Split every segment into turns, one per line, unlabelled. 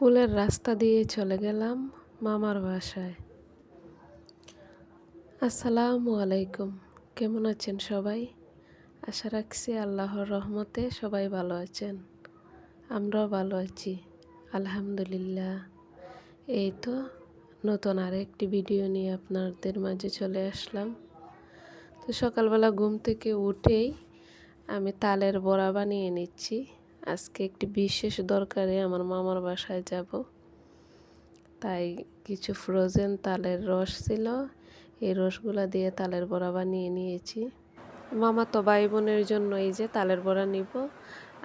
ফুলের রাস্তা দিয়ে চলে গেলাম মামার বাসায়। আসসালামু আলাইকুম। কেমন আছেন সবাই? আশা রাখছি আল্লাহর রহমতে সবাই ভালো আছেন। আমরাও ভালো আছি, আলহামদুলিল্লাহ। এই তো নতুন আরেকটি ভিডিও নিয়ে আপনাদের মাঝে চলে আসলাম। তো সকালবেলা ঘুম থেকে উঠেই আমি তালের বড়া বানিয়ে নিচ্ছি। আজকে একটি বিশেষ দরকারে আমার মামার বাসায় যাব, তাই কিছু ফ্রোজেন তালের রস ছিল, এই রসগুলা দিয়ে তালের বড়া বানিয়ে নিয়েছি। মামাতো ভাই বোনের জন্য এই যে তালের বড়া নিব,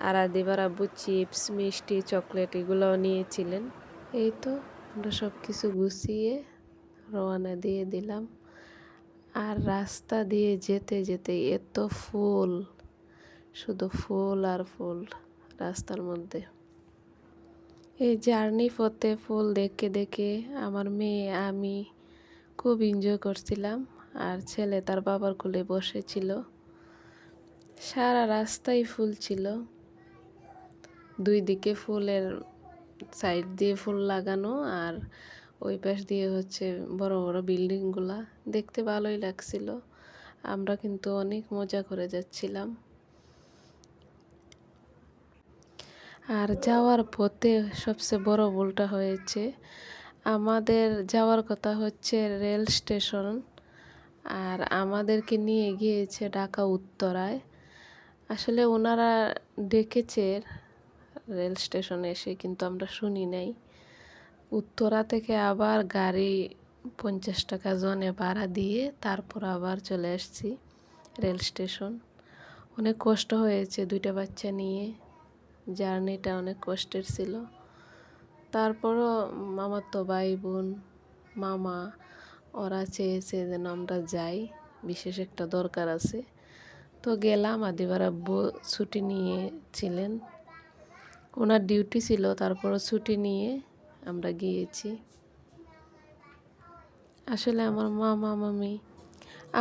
আর আদিবার আব্বু চিপস, মিষ্টি, চকলেট এগুলোও নিয়েছিলেন। এই তো আমরা সব কিছু গুছিয়ে রওনা দিয়ে দিলাম। আর রাস্তা দিয়ে যেতে যেতে এত ফুল, শুধু ফুল আর ফুল রাস্তার মধ্যে। এই জার্নি পথে ফুল দেখে দেখে আমার মেয়ে আমি খুব এনজয় করছিলাম, আর ছেলে তার বাবার কোলে বসেছিল। সারা রাস্তায় ফুল ছিল, দুই দিকে ফুলের সাইড দিয়ে ফুল লাগানো, আর ওই পাশ দিয়ে হচ্ছে বড় বড় বিল্ডিংগুলা, দেখতে ভালোই লাগছিল। আমরা কিন্তু অনেক মজা করে যাচ্ছিলাম। আর যাওয়ার পথে সবচেয়ে বড় ভুলটা হয়েছে, আমাদের যাওয়ার কথা হচ্ছে রেল স্টেশন, আর আমাদেরকে নিয়ে গিয়েছে ঢাকা উত্তরায়। আসলে ওনারা ডেকেছে রেল স্টেশনে এসে, কিন্তু আমরা শুনি নাই। উত্তরা থেকে আবার গাড়ি 50 টাকা জনে ভাড়া দিয়ে তারপর আবার চলে আসছি রেল স্টেশন। অনেক কষ্ট হয়েছে দুইটা বাচ্চা নিয়ে, জার্নিটা অনেক কষ্টের ছিল। তারপরও আমার তো ভাই বোন, মামা, ওরা চেয়েছে যেন আমরা যাই, বিশেষ একটা দরকার আছে। তো গেলাম। আদিবার আব্বু ছুটি নিয়েছিলেন, ওনার ডিউটি ছিল, তারপরও ছুটি নিয়ে আমরা গিয়েছি। আসলে আমার মামা মামি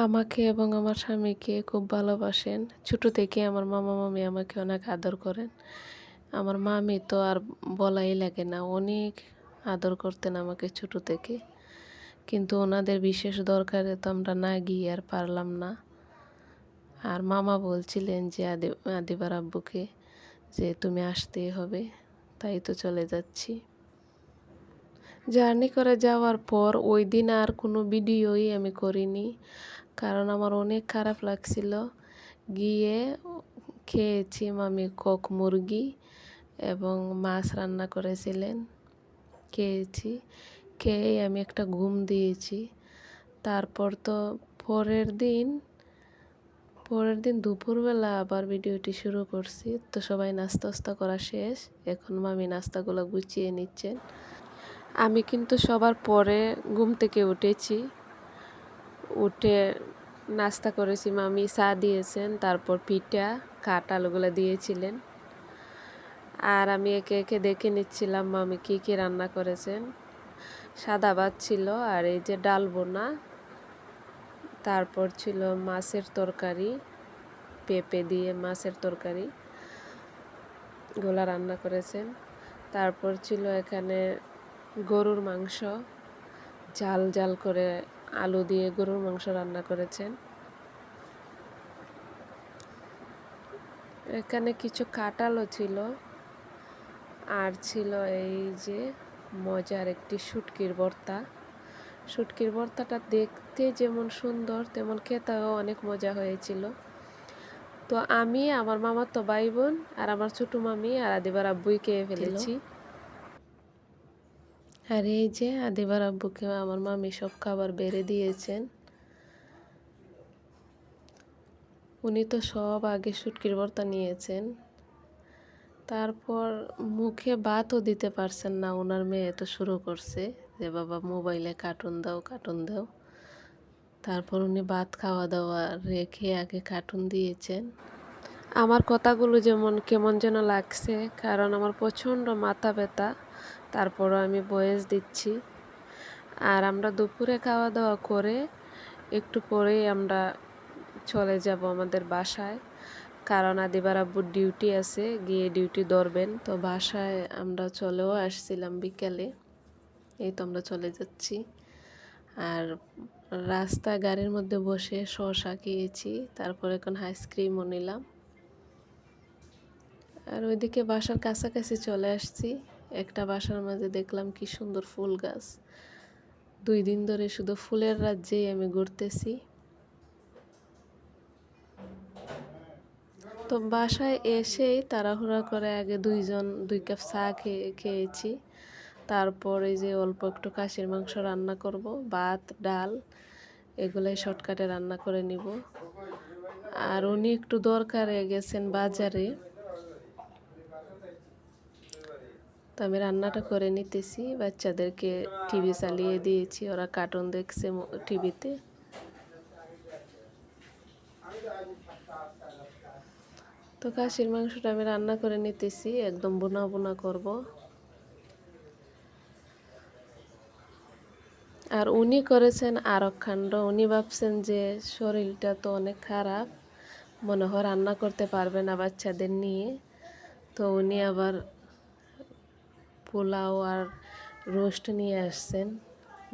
আমাকে এবং আমার স্বামীকে খুব ভালোবাসেন। ছোটো থেকে আমার মামা মামি আমাকে অনেক আদর করেন। আমার মামি তো আর বলাই লাগে না, অনেক আদর করতেন আমাকে ছোটো থেকে। কিন্তু ওনাদের বিশেষ দরকারে তো আমরা না গিয়ে আর পারলাম না। আর মামা বলছিলেন যে আদিবার আব্বুকে যে তুমি আসতেই হবে, তাই তো চলে যাচ্ছি। জার্নি করে যাওয়ার পর ওই দিন আর কোনো ভিডিওই আমি করিনি, কারণ আমার অনেক খারাপ লাগছিল। গিয়ে খেয়েছি মামি কক মুরগি এবং মাছ রান্না করেছিলেন, খেয়েছি। খেয়ে আমি একটা ঘুম দিয়েছি। তারপর তো পরের দিন দুপুরবেলা আবার ভিডিওটি শুরু করছি। তো সবাই নাস্তা করা শেষ, এখন মামি নাস্তাগুলো গুছিয়ে নিচ্ছেন। আমি কিন্তু সবার পরে ঘুম থেকে উঠেছি, উঠে নাস্তা করেছি। মামি চা দিয়েছেন, তারপর পিঠা, কাঁঠাল ওগুলো দিয়েছিলেন। আর আমি একে একে দেখে নিচ্ছিলাম মামি কী কী রান্না করেছেন। সাদা ভাত ছিল, আর এই যে ডাল বোনা, তারপর ছিল মাছের তরকারি, পেঁপে দিয়ে মাছের তরকারি গোলা রান্না করেছেন। তারপর ছিল এখানে গরুর মাংস, ঝাল ঝাল করে আলু দিয়ে গরুর মাংস রান্না করেছেন। এখানে কিছু কাঁঠালও ছিল, আর ছিল এই যে মজার একটি শুটকির ভর্তা। শুটকির ভর্তাটা দেখতে যেমন সুন্দর, তেমন খেতেও অনেক মজা হয়েছিল। তো আমি, আমার মামাতো ভাই বোন, আর আমার ছোটো মামি আর আদিবার আব্বুই খেয়ে ফেলেছি। আর এই যে আদিবার আব্বুকে আমার মামি সব খাবার বেড়ে দিয়েছেন। উনি তো সব আগে শুটকির ভর্তা নিয়েছেন, তারপর মুখে ভাতও দিতে পারছেন না। ওনার মেয়ে তো শুরু করছে যে বাবা মোবাইলে কার্টুন দাও, কার্টুন দাও। তারপর উনি ভাত খাওয়া দাওয়া রেখে আগে কার্টুন দিয়েছেন। আমার কথাগুলো যেমন কেমন যেন লাগছে, কারণ আমার প্রচণ্ড মাথা ব্যথা, তারপরও আমি ভয়েস দিচ্ছি। আর আমরা দুপুরে খাওয়া দাওয়া করে একটু পরেই আমরা চলে যাব আমাদের বাসায়। কারণ আদিবার আব্বুর ডিউটি আছে, গিয়ে ডিউটি ধরবেন। তো বাসায় আমরা চলেও আসছিলাম বিকেলে, এই তো আমরা চলে যাচ্ছি। আর রাস্তা গাড়ির মধ্যে বসে শসা খেয়েছি, তারপর এখন আইসক্রিমও নিলাম। আর ওইদিকে বাসার কাছাকাছি চলে আসছি। একটা বাসার মাঝে দেখলাম কি সুন্দর ফুল গাছ। 2 দিন ধরে শুধু ফুলের রাজ্যেই আমি ঘুরতেছি। তো বাসায় এসেই তাড়াহুড়া করে আগে 2 কাপ চা খেয়েছি। তারপর এই যে অল্প একটু খাসির মাংস রান্না করব, ভাত ডাল এগুলাই শর্টকাটে রান্না করে নিব। আর উনি একটু দরকারে গেছেন বাজারে, তো আমি রান্নাটা করে নিতেছি। বাচ্চাদেরকে টিভি চালিয়ে দিয়েছি, ওরা কার্টুন দেখছে টিভিতে। তো খাসির মাংসটা আমি রান্না করে নিতেছি, একদম বোনা বোনা করব। আর উনি করেছেন আরক কাণ্ড। উনি ভাবছেন যে শরীরটা তো অনেক খারাপ, মনে হয় রান্না করতে পারবে না বাচ্চাদের নিয়ে। তো উনি আবার পোলাও আর রোস্ট নিয়ে আসছেন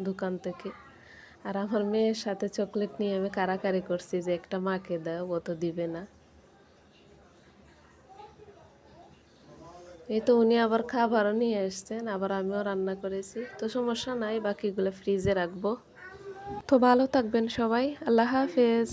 দোকান থেকে। আর আমার মেয়ের সাথে চকলেট নিয়ে আমি কাড়াকাড়ি করছি যে একটা মাকে দাও, ও তো দিবে না। এই তো উনি আবার খাবারও নিয়ে আসছেন, আবার আমিও রান্না করেছি। তো সমস্যা নাই, বাকিগুলো ফ্রিজে রাখবো। তো ভালো থাকবেন সবাই, আল্লাহ হাফেজ।